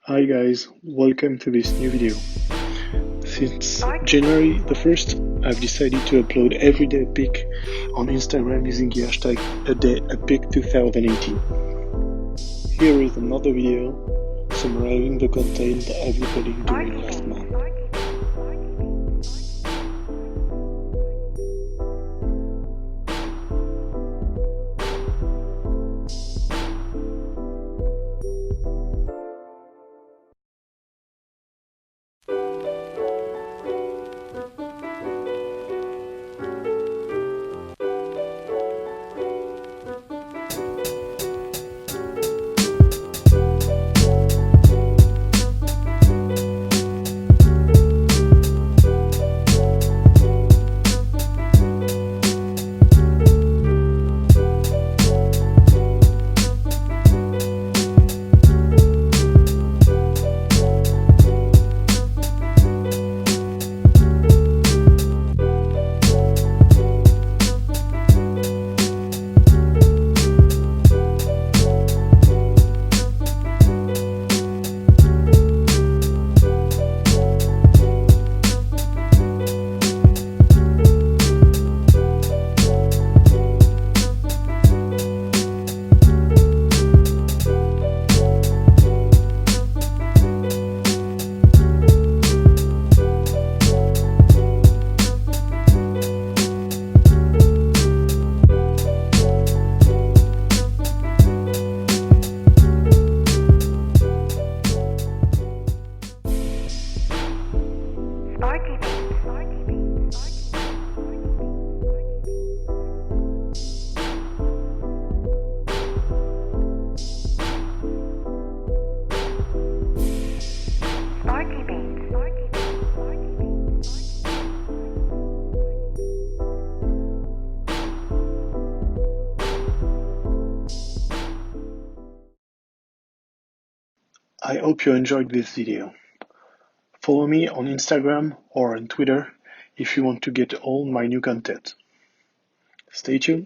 Hi guys, welcome to this new video. Since January the 1st, I've decided to upload everyday pic on Instagram using the hashtag #ADayAPic2018. Here is another video summarizing the content that I've uploaded during last month. I hope you enjoyed this video. Follow me on Instagram or on Twitter if you want to get all my new content. Stay tuned.